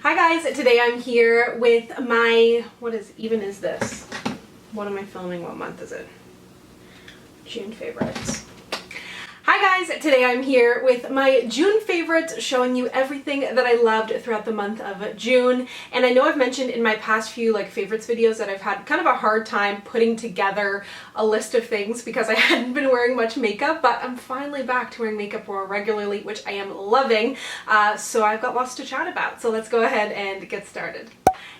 Hi guys, today I'm here with my, what is this? What am I filming? What month is it? June favorites. Hi guys, today I'm here with my June favorites, showing you everything that I loved throughout the month of June. And I know I've mentioned in my past few favorites videos that I've had kind of a hard time putting together a list of things because I hadn't been wearing much makeup, but I'm finally back to wearing makeup more regularly, which I am loving. So I've got lots to chat about. So let's go ahead and get started.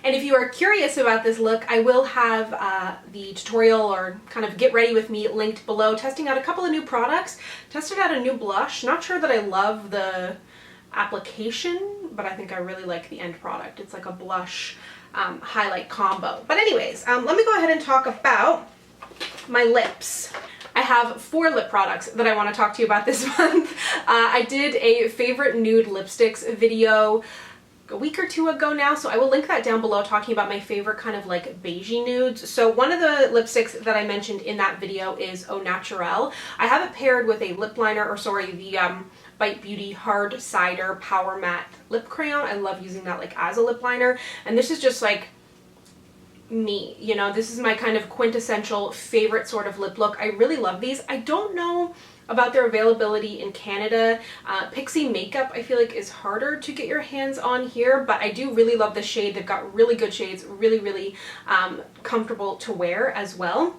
And if you are curious about this look, I will have the tutorial or kind of get ready with me linked below, testing out a couple of new products. Tested out a new blush. Not sure that I love the application, but I think I really like the end product. It's like a blush highlight combo. But anyways, let me go ahead and talk about my lips. I have 4 lip products that I want to talk to you about this month. I did a favorite nude lipsticks video a week or two ago now, so I will link that down below, talking about my favorite kind of beigey nudes. So one of the lipsticks that I mentioned in that video is Naturelle. I have it paired with a lip liner, or sorry, the Bite Beauty Hard Cider Power Matte Lip Crayon. I love using that as a lip liner, and this is just me, you know, this is my kind of quintessential favorite sort of lip look. I really love these. I don't know about their availability in Canada. Pixi makeup I feel is harder to get your hands on here, but I do really love the shade. They've got really good shades, really comfortable to wear as well.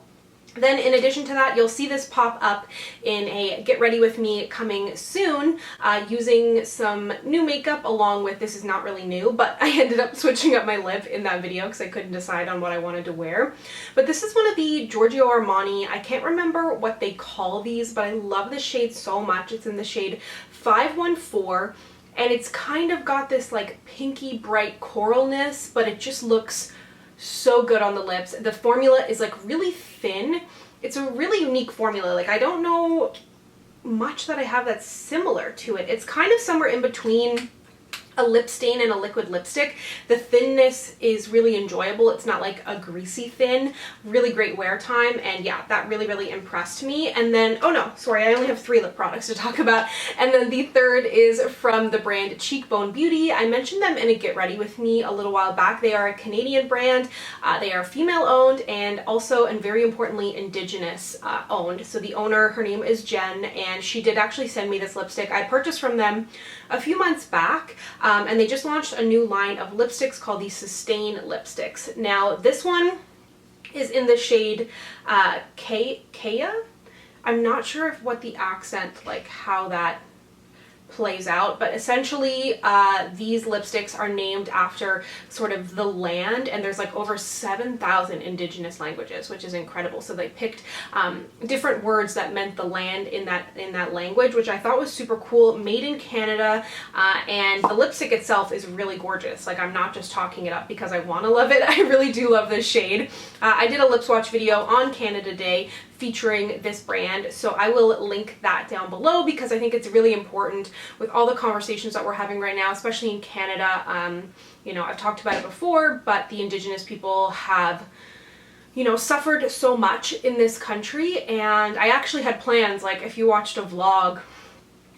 Then in addition to that, you'll see this pop up in a Get Ready With Me coming soon, using some new makeup along with, this is not really new, but I ended up switching up my lip in that video because I couldn't decide on what I wanted to wear. But this is one of the Giorgio Armani, I can't remember what they call these, but I love this shade so much. It's in the shade 514, and it's kind of got this pinky bright coralness, but it just looks so good on the lips. The formula is really thin. It's a really unique formula. I don't know much that I have that's similar to it. It's kind of somewhere in between a lip stain and a liquid lipstick. The thinness is really enjoyable. It's not a greasy thin. Really great wear time, and yeah, that really impressed me. And then, oh no, sorry, I only have 3 lip products to talk about. And then the third is from the brand Cheekbone Beauty. I mentioned them in a Get Ready With Me a little while back. They are a Canadian brand. They are female owned and also, and very importantly, Indigenous owned. So the owner, her name is Jen, and she did actually send me this lipstick. I purchased from them a few months back. And they just launched a new line of lipsticks called the Sustain lipsticks. Now this one is in the shade Kéyah. I'm not sure what the accent, how that plays out, but essentially these lipsticks are named after sort of the land, and there's over 7,000 indigenous languages, which is incredible. So they picked different words that meant the land in that language, which I thought was super cool. Made in Canada, and the lipstick itself is really gorgeous. I'm not just talking it up because I want to love it. I really do love this shade. I did a lip swatch video on Canada Day featuring this brand, so I will link that down below because I think it's really important with all the conversations that we're having right now, especially in Canada. You know, I've talked about it before, but the Indigenous people have, you know, suffered so much in this country, and I actually had plans, if you watched a vlog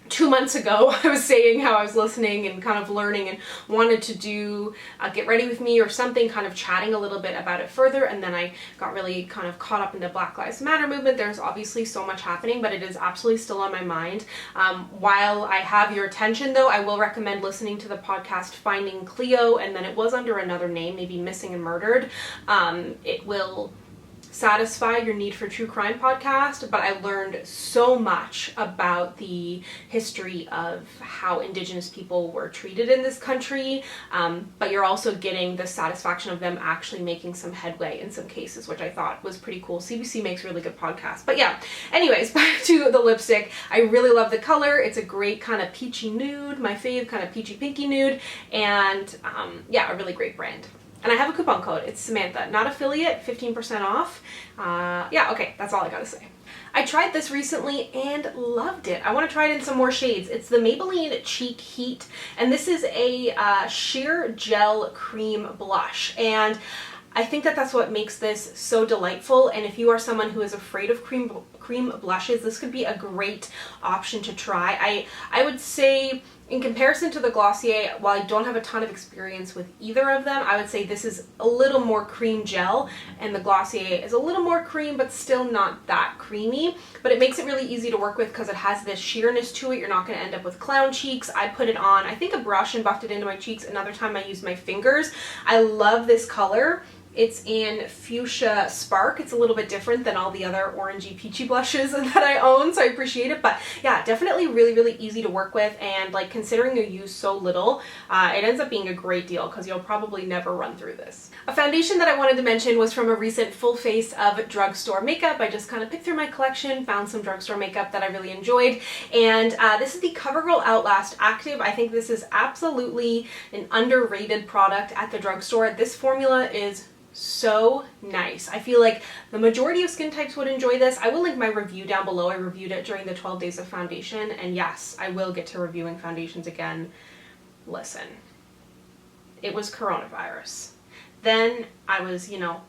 2 months ago, I was saying how I was listening and kind of learning and wanted to do a Get Ready With Me or something, kind of chatting a little bit about it further, and then I got really kind of caught up in the Black Lives Matter movement. There's obviously so much happening, but it is absolutely still on my mind. While I have your attention though, I will recommend listening to the podcast Finding Cleo, and then it was under another name, maybe Missing and Murdered. It will satisfy your need for true crime podcast, but I learned so much about the history of how Indigenous people were treated in this country, but you're also getting the satisfaction of them actually making some headway in some cases, which I thought was pretty cool. CBC makes really good podcasts. But yeah, anyways, back to the lipstick. I really love the color. It's a great kind of peachy nude, my fave kind of peachy pinky nude, and yeah, a really great brand. And I have a coupon code. It's Samantha, not affiliate, 15% off. Yeah, okay, that's all I gotta say. I tried this recently and loved it. I want to try it in some more shades. It's the Maybelline Cheek Heat, and this is a sheer gel cream blush. And I think that that's what makes this so delightful, and if you are someone who is afraid of cream blushes, this could be a great option to try. I would say In comparison to the Glossier, while I don't have a ton of experience with either of them, I would say this is a little more cream gel, and the Glossier is a little more cream, but still not that creamy. But it makes it really easy to work with because it has this sheerness to it. You're not going to end up with clown cheeks. I put it on, I think, a brush and buffed it into my cheeks. Another time I used my fingers. I love this color. It's in Fuchsia Spark. It's a little bit different than all the other orangey peachy blushes that I own, so I appreciate it. But yeah, definitely really, really easy to work with, and like considering you use so little, it ends up being a great deal because you'll probably never run through this. A foundation that I wanted to mention was from a recent full face of drugstore makeup. I just kind of picked through my collection, found some drugstore makeup that I really enjoyed, and this is the Covergirl Outlast Active. I think this is absolutely an underrated product at the drugstore. This formula is so nice. I feel like the majority of skin types would enjoy this. I will link my review down below. I reviewed it during the 12 days of foundation, and yes, I will get to reviewing foundations again. Listen, it was coronavirus. Then I was, you know,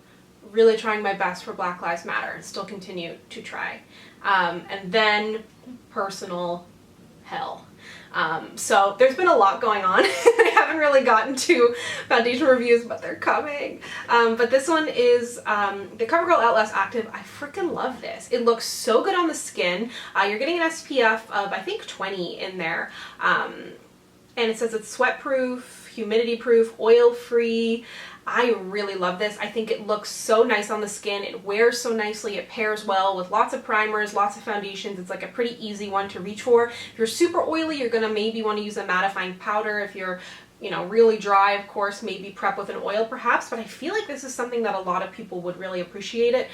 really trying my best for Black Lives Matter and still continue to try. And then personal hell. So there's been a lot going on. I haven't really gotten to foundation reviews, but they're coming. But this one is the CoverGirl Outlast Active. I freaking love this. It looks so good on the skin. You're getting an SPF of, I think, 20 in there. And it says it's sweat proof, humidity proof, oil free. I really love this. I think it looks so nice on the skin. It wears so nicely. It pairs well with lots of primers, lots of foundations. It's like a pretty easy one to reach for. If you're super oily, you're gonna maybe want to use a mattifying powder. If you're, you know, really dry, of course, maybe prep with an oil perhaps, but I feel like this is something that a lot of people would really appreciate it.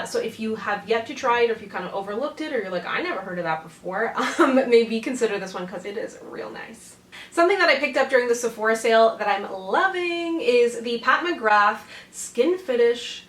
So if you have yet to try it, or if you kind of overlooked it, or you're like, I never heard of that before, maybe consider this one because it is real nice. Something that I picked up during the Sephora sale that I'm loving is the Pat McGrath Skin Fetish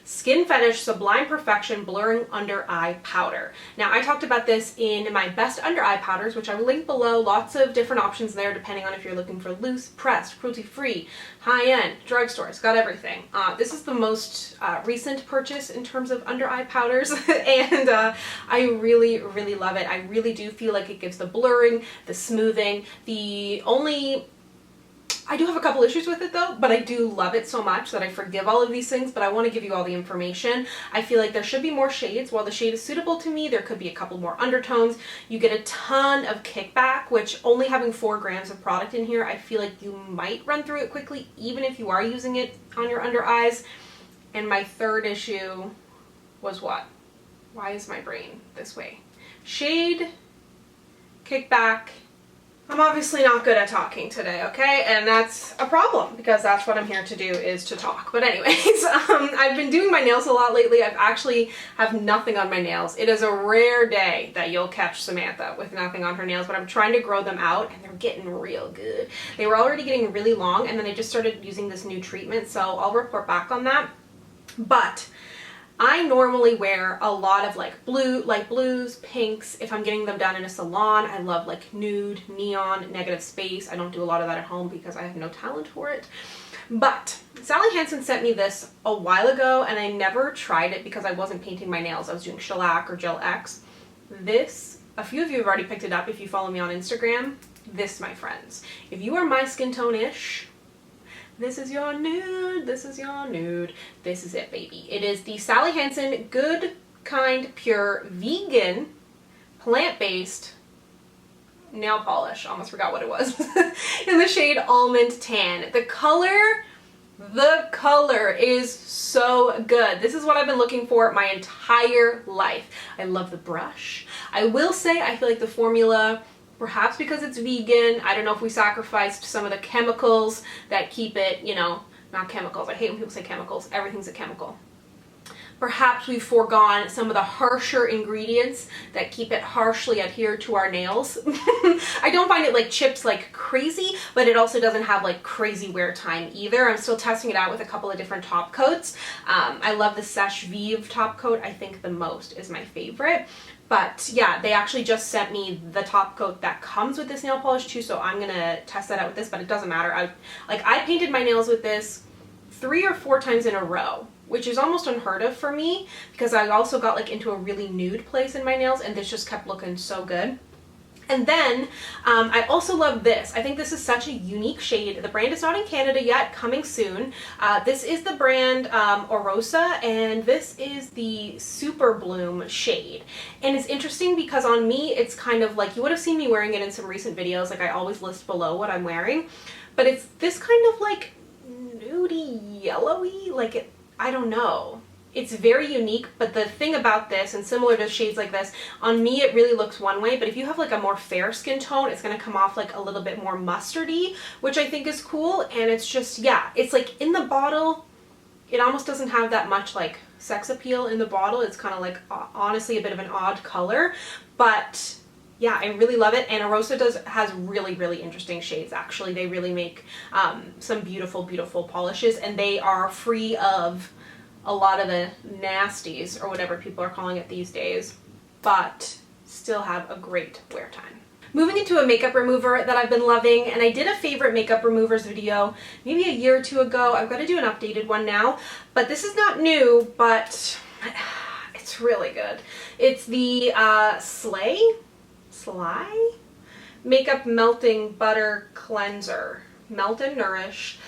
Sublime Perfection Blurring Under Eye Powder. Now, I talked about this in my best under eye powders, which I will link below. Lots of different options there depending on if you're looking for loose, pressed, cruelty-free, high-end, drugstore. It's got everything. This is the most recent purchase in terms of under eye powders, and I really, really love it. I really do feel like it gives the blurring, the smoothing. I do have a couple issues with it though, but I do love it so much that I forgive all of these things, but I want to give you all the information. I feel like there should be more shades. While the shade is suitable to me, there could be a couple more undertones. You get a ton of kickback, which only having 4 grams of product in here, I feel like you might run through it quickly, even if you are using it on your under eyes. And my third issue was what? Why is my brain this way? Shade, kickback. I'm obviously not good at talking today, okay? And that's a problem because that's what I'm here to do, is to talk. But anyways, I've been doing my nails a lot lately. I've actually have nothing on my nails. It is a rare day that you'll catch Samantha with nothing on her nails, but I'm trying to grow them out and they're getting real good. They were already getting really long, and then I just started using this new treatment, so I'll report back on that. But I normally wear a lot of like light blues, pinks. If I'm getting them done in a salon, I love like nude, neon, negative space. I don't do a lot of that at home because I have no talent for it. But Sally Hansen sent me this a while ago, and I never tried it because I wasn't painting my nails. I was doing shellac or gel X. This, a few of you have already picked it up if you follow me on Instagram. This, my friends, if you are my skin tone-ish, this is your nude, this is your nude, this is it, baby. It is the Sally Hansen Good Kind Pure Vegan Plant-Based Nail Polish. Almost forgot what it was. In the shade Almond Tan. The color is so good. This is what I've been looking for my entire life. I love the brush. I will say I feel like the formula, perhaps because it's vegan, I don't know if we sacrificed some of the chemicals that keep it, you know, not chemicals. I hate when people say chemicals. Everything's a chemical. Perhaps we've foregone some of the harsher ingredients that keep it harshly adhered to our nails. I don't find it like chips like crazy, but it also doesn't have like crazy wear time either. I'm still testing it out with a couple of different top coats. I love the Seche Vive top coat. I think the most is my favorite. But yeah, they actually just sent me the top coat that comes with this nail polish too, so I'm gonna test that out with this, but it doesn't matter. I painted my nails with this 3 or 4 times in a row, which is almost unheard of for me because I also got like into a really nude place in my nails and this just kept looking so good. And then I also love this. I think this is such a unique shade. The brand is not in Canada yet, coming soon. This is the brand Orosa, and this is the Super Bloom shade. And it's interesting because on me, it's kind of like, you would have seen me wearing it in some recent videos, like I always list below what I'm wearing. But it's this kind of like nudie, yellowy, like it, I don't know. It's very unique, but the thing about this, and similar to shades like this, on me it really looks one way, but if you have like a more fair skin tone, it's going to come off like a little bit more mustardy, which I think is cool. And it's just, yeah, it's like in the bottle, it almost doesn't have that much like sex appeal in the bottle. It's kind of like honestly a bit of an odd color, but yeah, I really love it. And Orosa has really, really interesting shades actually. They really make some beautiful, beautiful polishes, and they are free of a lot of the nasties or whatever people are calling it these days, but still have a great wear time. Moving into a makeup remover that I've been loving, and I did a favorite makeup removers video maybe a year or 2 ago. I've got to do an updated one now, but this is not new, but it's really good. It's the Slaai Makeup Melting Butter Cleanser, Melt and Nourish,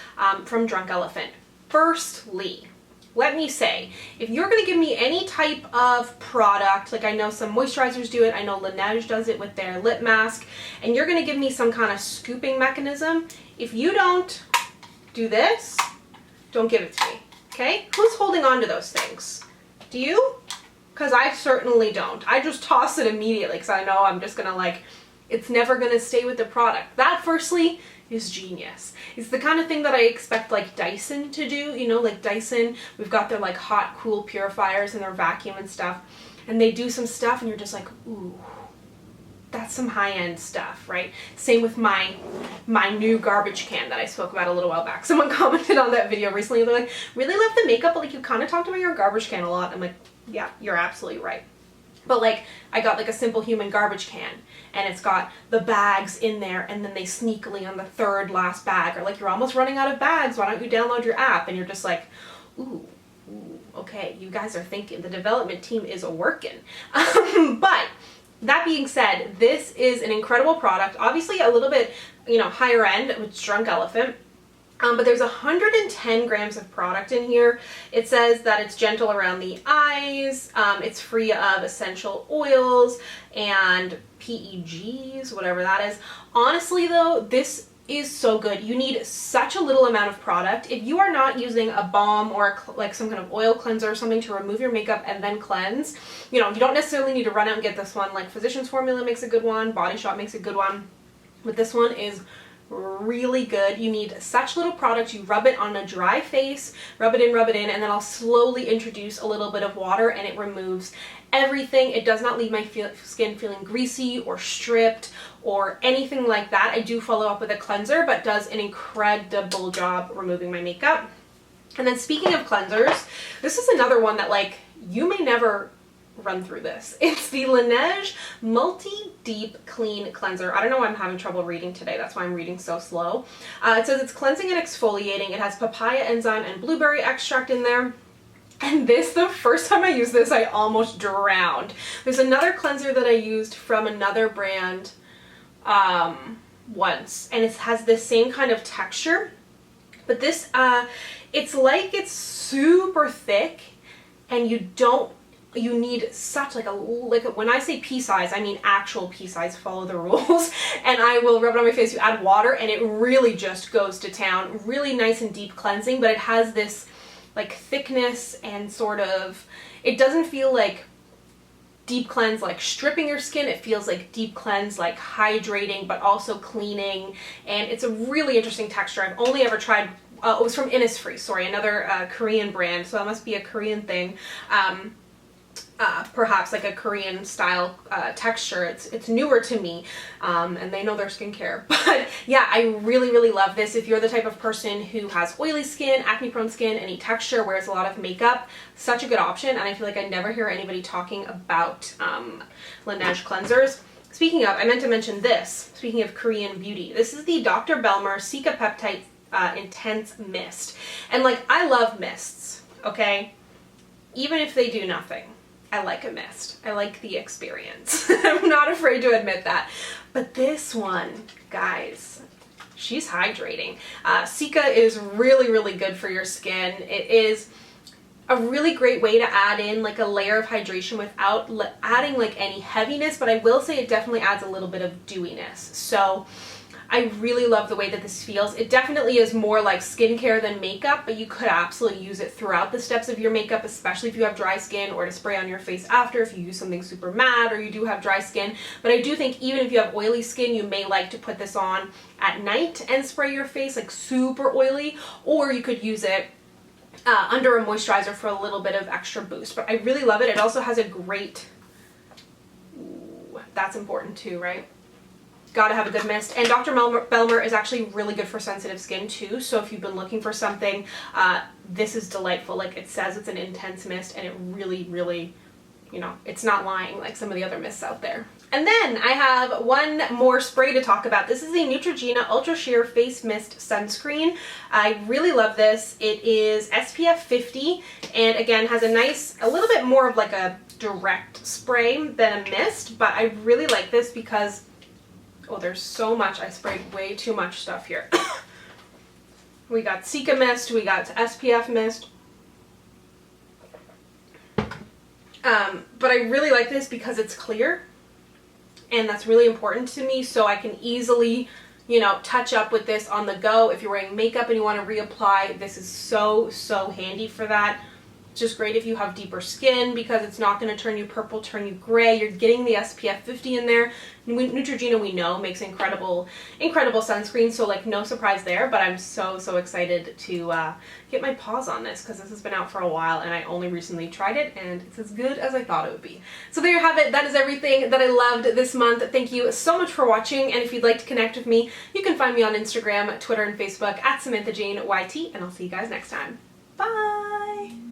from Drunk Elephant. Firstly, let me say, if you're going to give me any type of product, like I know some moisturizers do it, I know Laneige does it with their lip mask, and you're going to give me some kind of scooping mechanism, if you don't do this, don't give it to me, okay? Who's holding on to those things? Do you? Because I certainly don't. I just toss it immediately because I know I'm just going to like, it's never going to stay with the product. That firstly is genius. It's the kind of thing that I expect like Dyson to do, you know, like Dyson, we've got their like hot, cool purifiers and their vacuum and stuff, and they do some stuff and you're just like, ooh, that's some high-end stuff, right? Same with my new garbage can that I spoke about a little while back. Someone commented on that video recently, they're like, really love the makeup, but like you kind of talked about your garbage can a lot. I'm like, yeah, you're absolutely right. But like, I got like a Simple Human garbage can, and it's got the bags in there, and then they sneakily on the third last bag are like, you're almost running out of bags, why don't you download your app? And you're just like, ooh, okay, you guys are thinking, the development team is working. But that being said, this is an incredible product, obviously a little bit, you know, higher end with Drunk Elephant. But there's 110 grams of product in here. It says that it's gentle around the eyes, it's free of essential oils and PEGs, whatever that is. Honestly though, this is so good. You need such a little amount of product. If you are not using a balm or like some kind of oil cleanser or something to remove your makeup and then cleanse, you know, you don't necessarily need to run out and get this one. Like Physicians Formula makes a good one, Body Shop makes a good one, but this one is really good. You need such little product. You rub it on a dry face, rub it in, and then I'll slowly introduce a little bit of water and it removes everything. It does not leave my skin feeling greasy or stripped or anything like that. I do follow up with a cleanser, but does an incredible job removing my makeup. And then speaking of cleansers, this is another one that like you may never run through this. It's the Laneige Multi-Deep Clean Cleanser. I don't know why I'm having trouble reading today. That's why I'm reading so slow. It says it's cleansing and exfoliating. It has papaya enzyme and blueberry extract in there. And this, the first time I used this, I almost drowned. There's another cleanser that I used from another brand once, and it has the same kind of texture. But this, it's like it's super thick, and you need such like when I say pea size, I mean actual pea size, follow the rules. And I will rub it on my face, you add water, and it really just goes to town. Really nice and deep cleansing, but it has this like thickness and sort of, it doesn't feel like deep cleanse like stripping your skin. It feels like deep cleanse, like hydrating, but also cleaning. And it's a really interesting texture. I've only ever tried, it was from Innisfree, sorry, another Korean brand, so that must be a Korean thing. Perhaps like a Korean style texture. It's newer to me, and they know their skincare. But yeah, I really love this. If you're the type of person who has oily skin, acne prone skin, any texture, wears a lot of makeup, such a good option. And I feel like I never hear anybody talking about Laneige cleansers. Speaking of, I meant to mention this, speaking of Korean beauty, this is the Dr. Belmeur Cica Peptide intense mist. And like, I love mists, okay? Even if they do nothing, I like a mist. I like the experience. I'm not afraid to admit that. But this one, guys, she's hydrating. Cica is really, really good for your skin. It is a really great way to add in like a layer of hydration without adding like any heaviness, but I will say it definitely adds a little bit of dewiness. So I really love the way that this feels. It definitely is more like skincare than makeup, but you could absolutely use it throughout the steps of your makeup, especially if you have dry skin, or to spray on your face after if you use something super matte or you do have dry skin. But I do think even if you have oily skin, you may like to put this on at night and spray your face like super oily, or you could use it under a moisturizer for a little bit of extra boost. But I really love it. It also has a great, ooh, that's important too, right? Gotta have a good mist. And Dr. Belmeur is actually really good for sensitive skin too. So if you've been looking for something, this is delightful. Like, it says it's an intense mist, and it really, really, you know, it's not lying like some of the other mists out there. And then I have one more spray to talk about. This is a Neutrogena Ultra Sheer Face Mist Sunscreen. I really love this. It is SPF 50, and again has a little bit more of like a direct spray than a mist, but I really like this because, oh, there's so much. I sprayed way too much stuff here. We got Cica mist, we got SPF mist. But I really like this because it's clear, and that's really important to me, so I can easily, you know, touch up with this on the go. If you're wearing makeup and you want to reapply, this is so, so handy for that. It's just great if you have deeper skin because it's not going to turn you purple, turn you gray. You're getting the SPF 50 in there. Neutrogena, we know, makes incredible sunscreen, so like no surprise there, but I'm so, so excited to get my paws on this because this has been out for a while and I only recently tried it and it's as good as I thought it would be. So there you have it. That is everything that I loved this month. Thank you so much for watching, and if you'd like to connect with me, you can find me on Instagram, Twitter, and Facebook at SamanthaJaneYT, and I'll see you guys next time.